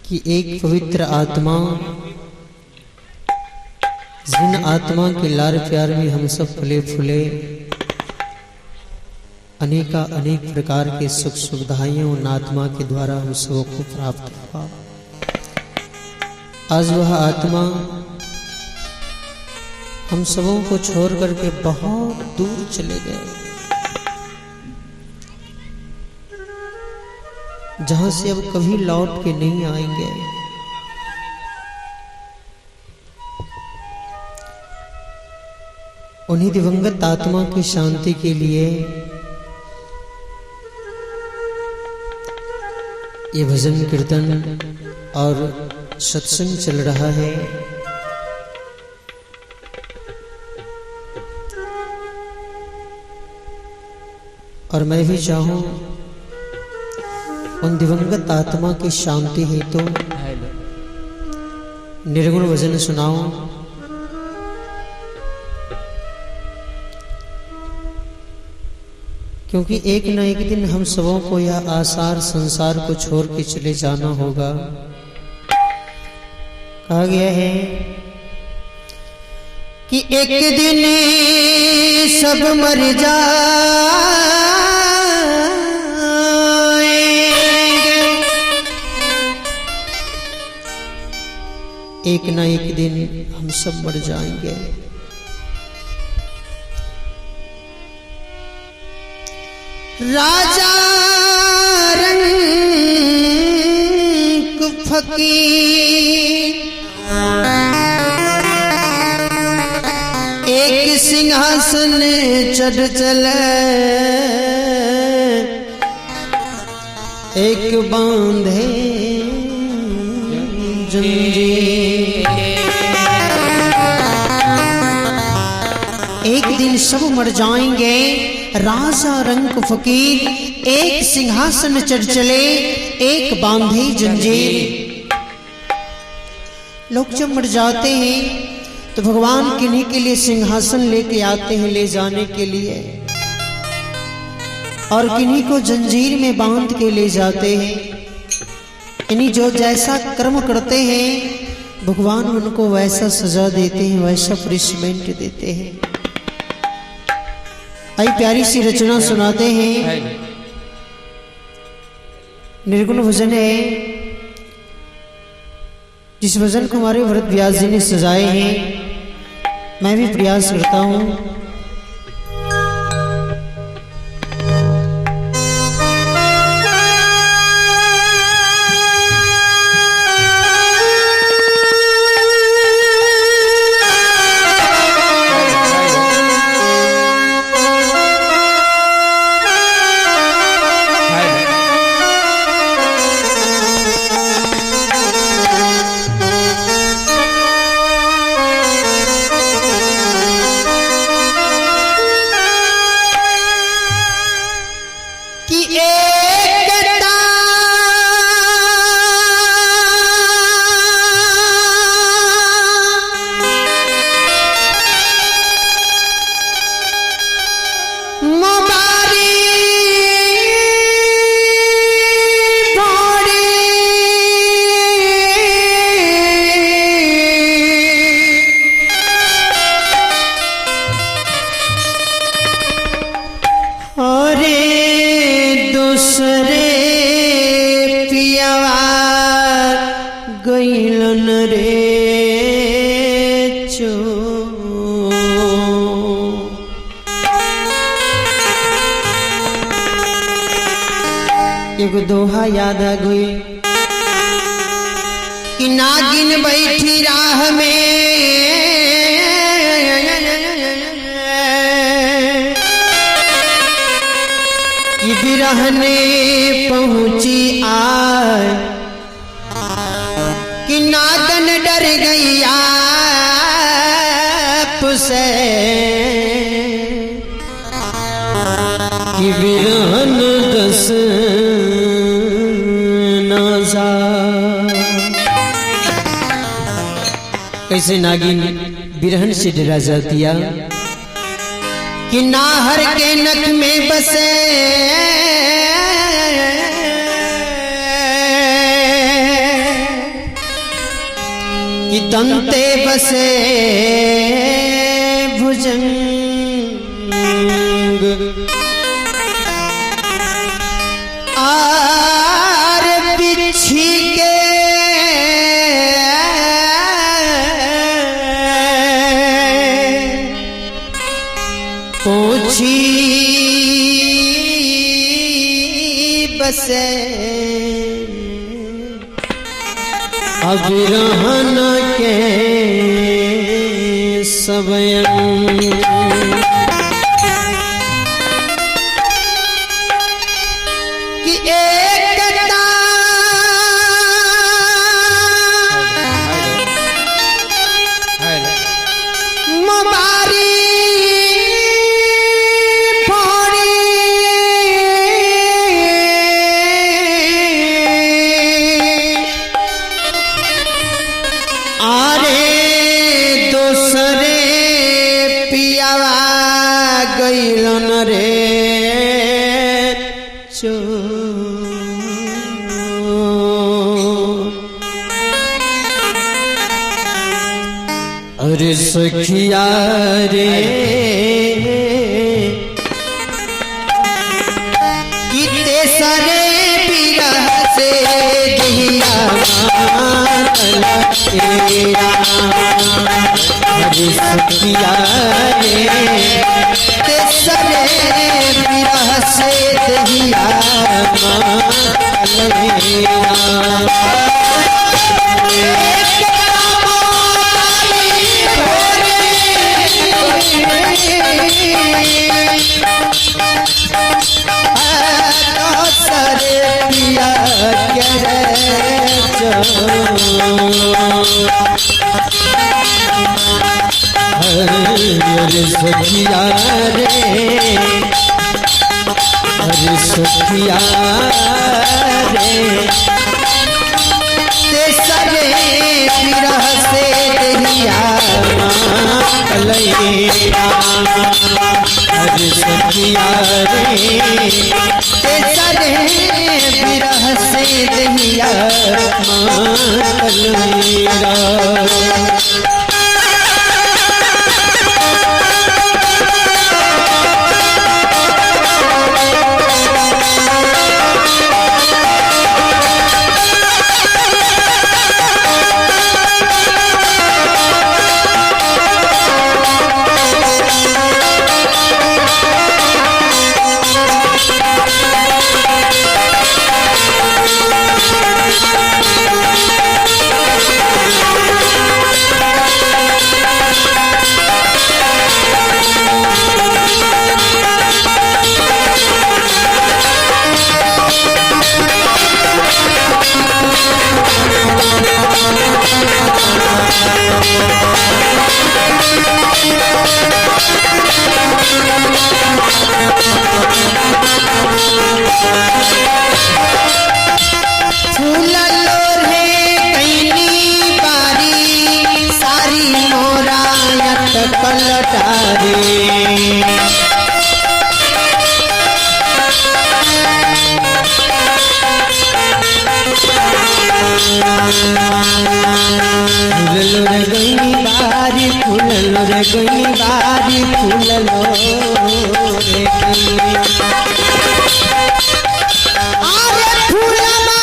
कि एक पवित्र आत्मा, जिन आत्मा के लार प्यार में हम सब फले फूले, अनेका अनेक प्रकार के सुख सुविधाएं उन आत्मा के द्वारा हम सबों को प्राप्त हुआ। आज वह आत्मा हम सबों को छोड़ करके बहुत दूर चले गए, जहां से अब कभी लौट के नहीं आएंगे। उन्हीं दिवंगत आत्मा की शांति के लिए ये भजन कीर्तन और सत्संग चल रहा है। और मैं भी चाहूं उन दिवंगत आत्मा की शांति हेतु निर्गुण भजन सुनाऊं। क्योंकि एक न एक दिन हम सबों को यह आसार संसार को छोड़ के चले जाना होगा। कहा गया है कि एक दिन सब मर जाएंगे, एक न एक दिन हम सब मर जाएंगे। राजा रंग फकीर एक सिंहासन चढ़ चले, एक बांधे जंजीर। एक दिन सब मर जाएंगे, राजा रंग फकीर एक सिंहासन चढ़ चले, एक बांधे जंजीर। लोग जब मर जाते हैं तो भगवान किन्हीं के लिए सिंहासन लेके आते हैं ले जाने के लिए, और किन्हीं को जंजीर में बांध के ले जाते हैं। इन्हीं जो जैसा कर्म करते हैं भगवान उनको वैसा सजा देते हैं, वैसा पनिशमेंट देते हैं। आई प्यारी सी रचना सुनाते हैं। निर्गुण भजन है, जिस भजन को हमारे भरत व्यास जी ने सजाए हैं। मैं भी प्रयास करता हूं। एगो दोहा याद आ गई कि नागिन बैठी राह में, कि बिरहने पहुंची आए, कि नागन डर गई आपसे, कि बिरहन दस कैसे नागिन बिरहन से डरा जातिया, कि नाहर के नख में बसे तंते बसे भुजंग आर बिछी के पूछी बसे अभिरहन के सबयं कि एक मुबारी गईलन रे चो अरे सखिया रे किते सरे बिरह से दिया तेरा अरे सखिया रे सरे बिरह से दहिया सरे पिया अरे सखिया रे अरे सखिया रे ते सरे बिरह से दहिया कलैया अरे सखिया रे ते सरे बिरह से दहिया कलैया फूललो रे गई बारी फूललो रे अरे फूलमा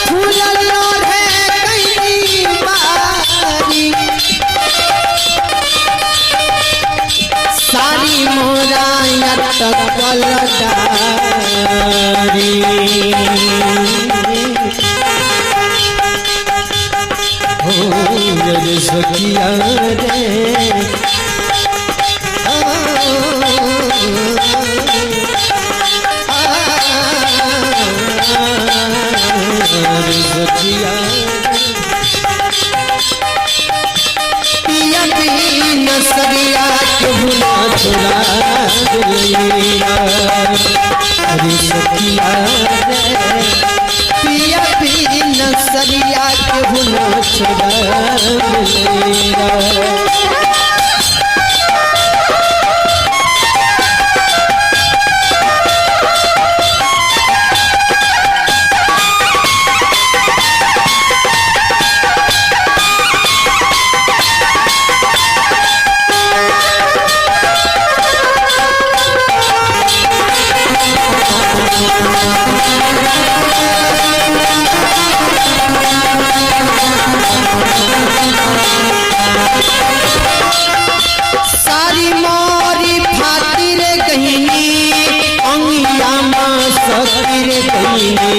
फूललो रे गई सारी मोरा पलटारी हो रे सखिया रे नसरिया के भुला चुरा दिलैया। अरे सखिया रे पिया भी नसरिया के भुला चुरा दिलैया। सारी मोरी फाटी रे गईनी अंगिया मां सती रे गईनी।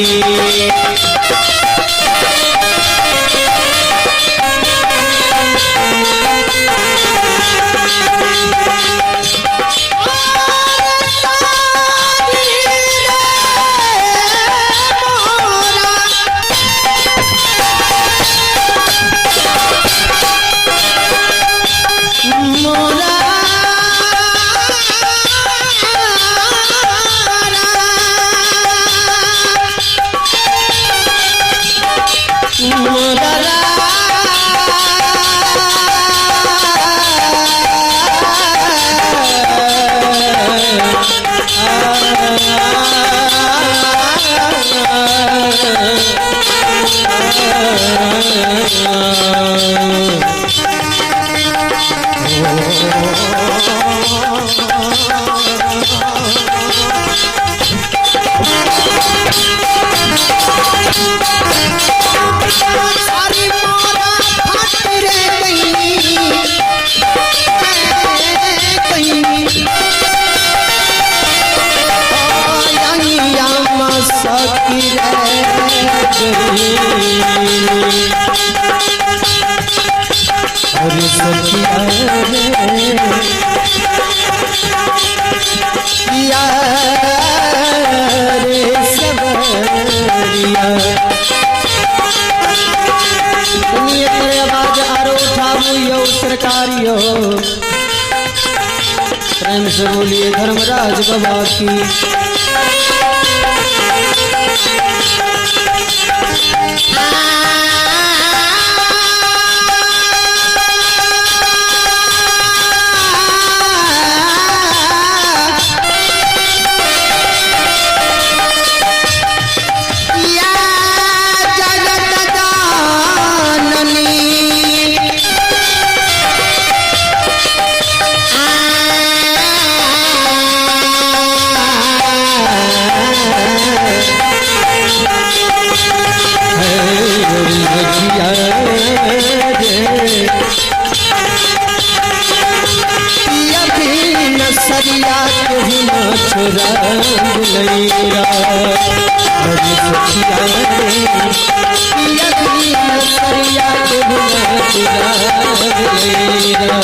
अरे सखिया रे सबरिया। आवाज आरो उठाबू यो सरकारियो, प्रेम से बोलिए धर्मराज बाबा की। नसरिया के भुला चुरा दिलैया। अरे सखिया रे पिया भी नसरिया के भुला चुरा दिलैया।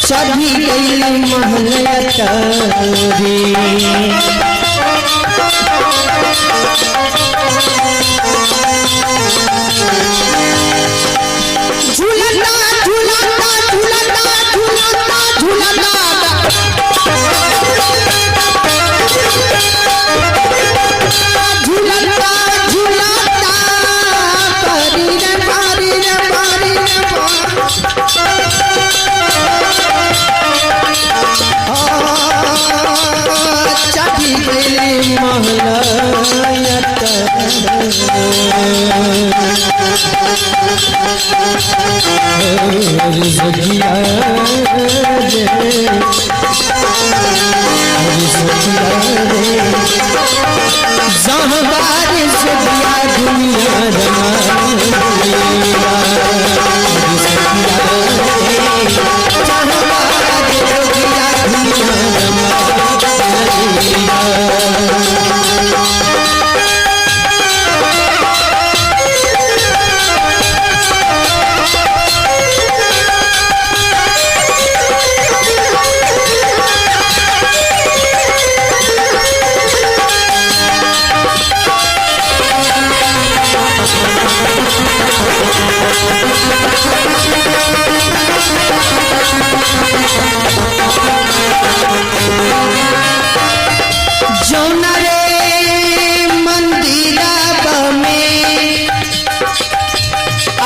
चढ़ी गई महल चोरी। झूलता झूलता झूलता झूलता झूलता झूलता झूलता पारी रे पारी रे पारी रे महला सखिया रे जहाँ बारिश दिया दुनिया रमाया सखिया रे जहाँ बारिश दिया दुनिया रमाया जौना रे मंदिरा में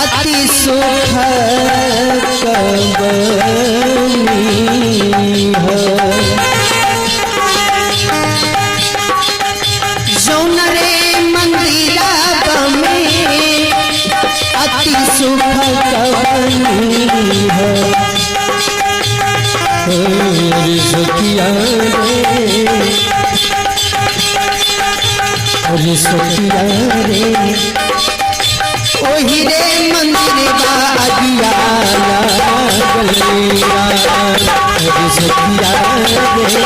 अति सुख कबनी है जौना रे मंदिरा में अति सुख कबनी है सखिया रे सखिया रे ओही रे मंदिर बागिया गलेरा सखिया रे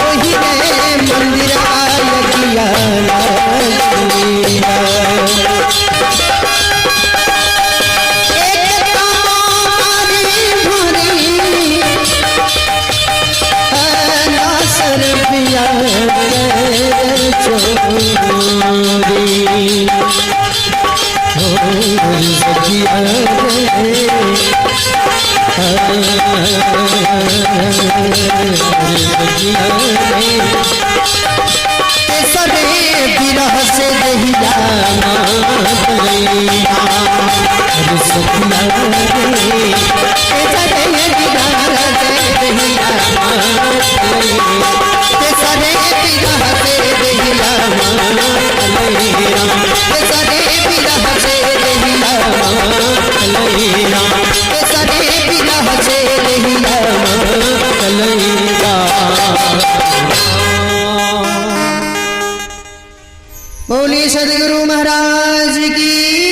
ओही रे मंदिर बागिया गलेरा सखिया सरे बिरह से दहिया सखिया सरे बिरह से दहिया सरे बिरह से दहिया सरे बिरह से दहिया सरे बिरह से दहिया बोलिए सदगुरु महाराज की।